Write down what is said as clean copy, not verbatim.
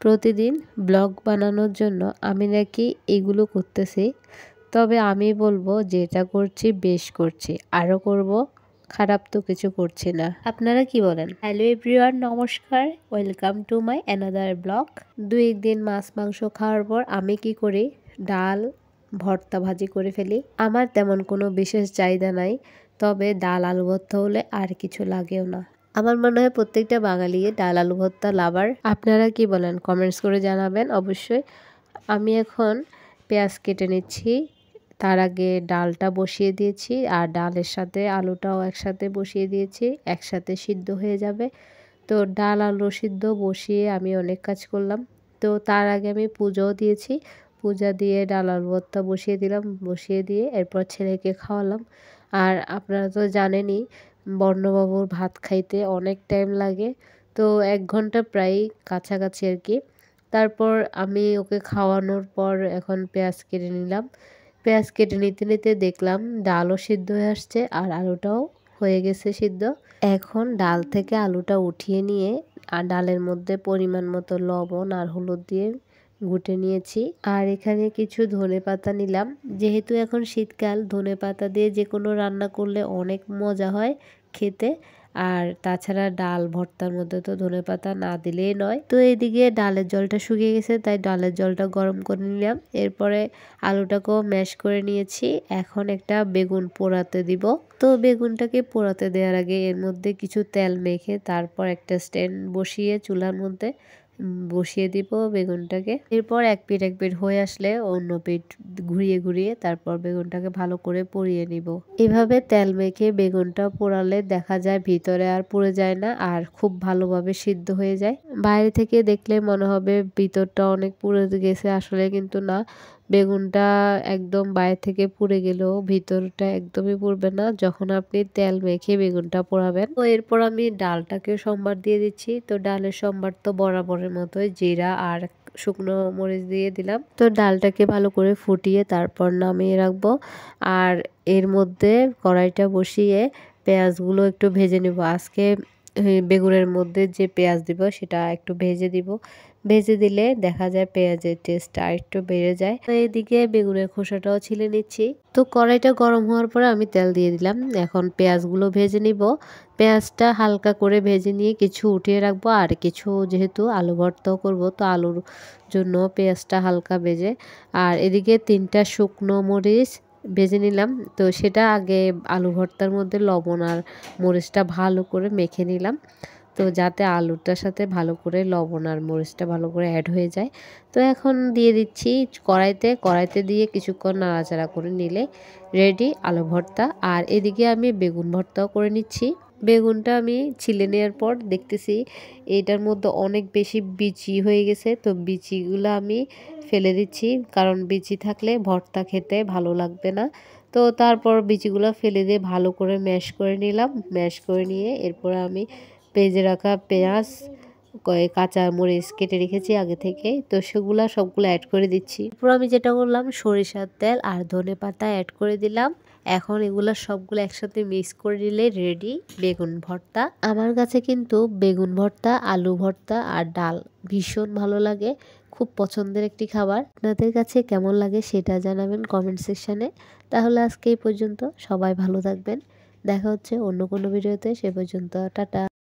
প্রতিদিন ব্লগ বানানোর জন্য আমি নাকি এগুলো করতেছি, তবে আমি বলবো যেটা করছি বেশ করছি, আরও করব, খারাপ তো কিছু করছি না। আপনারা কি বলেন? হ্যালো এভরিওয়ান, নমস্কার, welcome to my another blog. দুই একদিন মাছ মাংস খাওয়ার পর আমি কি করি, ডাল ভর্তা ভাজি করে ফেলি। আমার তেমন কোনো বিশেষ চাহিদা নাই, তবে ডাল আলু ভর্তা হলে আর কিছু লাগেও না। আমার মনে হয় প্রত্যেকটা বাঙালি ডাল আলু ভর্তা লাভার। আপনারা কি বলেন কমেন্টস করে জানাবেন অবশ্যই। আমি এখন পেঁয়াজ কেটে নিচ্ছি, তার আগে ডালটা বসিয়ে দিয়েছি আর ডালের সাথে আলুটাও একসাথে বসিয়ে দিয়েছি, একসাথে সিদ্ধ হয়ে যাবে। তো ডাল আলু সিদ্ধ বসিয়ে আমি অনেক কাজ করলাম। তো তার আগে আমি পুজোও দিয়েছি, পূজা দিয়ে ডাল আলু ভর্তা বসিয়ে দিলাম, বসিয়ে দিয়ে এরপর ছেলেকে খাওয়ালাম। আর আপনারা তো জানেনই বর্ণবাবুর ভাত খাইতে অনেক টাইম লাগে, তো 1 ঘন্টা প্রায় কাছাকাছি আর কি। তারপর আমি ওকে খাওয়ানোর পর এখন পেঁয়াজ কেটে নিলাম। পেঁয়াজ কেটে নিতে নিতে দেখলাম ডালও সিদ্ধ হয়ে আসছে আর আলুটাও হয়ে গেছে সিদ্ধ। এখন ডাল থেকে আলুটা উঠিয়ে নিয়ে আর ডালের মধ্যে পরিমাণ মতো লবণ আর হলুদ দিয়ে ঘুটে নিয়েছি। আর এখানে কিছু ধনেপাতা নিলাম, যেহেতু এখন শীতকাল, ধনেপাতা দিয়ে যে কোনো রান্না করলে অনেক মজা হয় খেতে। আর তাছাড়া ডাল ভর্তার মধ্যে তো ধনেপাতা না দিলেই নয়। তো এইদিকে ডালের জলটা শুকিয়ে গেছে, তাই ডালের জলটা গরম করে নিলাম। এরপরে আলুটাকেও ম্যাশ করে নিয়েছি। এখন একটা বেগুন পোড়াতে দিব। তো বেগুনটাকে পোড়াতে দেওয়ার আগে এর মধ্যে কিছু তেল মেখে তারপর একটা স্ট্যান্ড বসিয়ে চুলার মধ্যে বসিয়ে দিব বেগুনটাকে। এরপর এক পিঠ হয়ে আসলে অন্য পিঠ ঘুরিয়ে ঘুরিয়ে তারপর বেগুনটাকে ভালো করে পুড়িয়ে নিব। এভাবে তেল মেখে বেগুনটা পোড়ালে দেখা যায় ভিতরে আর পুড়ে যায় না, আর খুব ভালোভাবে সিদ্ধ হয়ে যায়। বাইরে থেকে দেখলে মনে হবে ভিতরটা অনেক পুড়ে গেছে, আসলে কিন্তু না। বেগুনটা একদম বাইরে থেকে পুড়ে গেলেও ভিতরটা একদমই পুড়বে না যখন আপনি তেল মেখে বেগুনটা পোড়াবেন। তো এরপর আমি ডালটাকে সম্বার দিয়ে দিচ্ছি। তো ডালের সম্বার তো বরাবরের মতোই জিরা আর শুকনো মরিচ দিয়ে দিলাম। তো ডালটাকে ভালো করে ফুটিয়ে তারপর নামিয়ে রাখবো। আর এর মধ্যে কড়াইটা বসিয়ে পেঁয়াজগুলো একটু ভেজে নেব। আজকে বেগুনের মধ্যে যে পেঁয়াজ দিব সেটা একটু ভেজে দিব। ভেজে দিলে দেখা যায় পেঁয়াজের টেস্টটা একটু বেড়ে যায়। তো এইদিকে বেগুনের খোসাটাও ছিলে নিচ্ছি। তো কড়াইটা গরম হওয়ার পরে আমি তেল দিয়ে দিলাম। এখন পেঁয়াজগুলো ভেজে নিব। পেঁয়াজটা হালকা করে ভেজে নিয়ে কিছু উঠিয়ে রাখবো, আর কিছু যেহেতু আলু ভর্তাও করব, তো আলুর জন্য পেঁয়াজটা হালকা ভেজে। আর এদিকে 3টা শুকনো মরিচ ভেজে নিলাম। তো সেটা আগে আলু ভর্তার মধ্যে লবণ আর মরিচটা ভালো করে মেখে নিলাম, তো যাতে আলুটার সাথে ভালো করে লবণ আর মরিচটা ভালো করে অ্যাড হয়ে যায়। তো এখন দিয়ে দিচ্ছি কড়াইতে দিয়ে কিছুক্ষণ নাড়াচাড়া করে নিলে রেডি আলু ভর্তা। আর এদিকে আমি বেগুন ভর্তাও করে নিচ্ছি। বেগুনটা আমি ছিলে নেওয়ার পর দেখতেছি এইটার মধ্যে অনেক বেশি বিচি হয়ে গেছে, তো বিচিগুলো আমি ফেলে দিচ্ছি, কারণ বিচি থাকলে ভর্তা খেতে ভালো লাগবে না। তো তারপর বিচিগুলো ফেলে দিয়ে ভালো করে ম্যাশ করে নিলাম। ম্যাশ করে নিয়ে এরপর আমি ভেজে রাখা পেঁয়াজ, কাঁচা মরিচ কেটে রেখেছি আগে থেকে, তো সেগুলো সবগুলো অ্যাড করে দিচ্ছি। এরপর আমি যেটা করলাম সরিষার তেল আর ধনেপাতা অ্যাড করে দিলাম। এখন এগুলো সবগুলো একসাথে মিক্স করে নিলে রেডি বেগুন ভর্তা। আমার কাছে কিন্তু বেগুন ভর্তা, আলু ভর্তা আর ডাল ভীষণ ভালো লাগে, খুব পছন্দের একটি খাবার। আপনাদের কাছে কেমন লাগে সেটা জানাবেন কমেন্ট সেকশানে। তাহলে আজকে এই পর্যন্ত, সবাই ভালো থাকবেন। দেখা হচ্ছে অন্য কোনো ভিডিওতে, সে পর্যন্ত টাটা।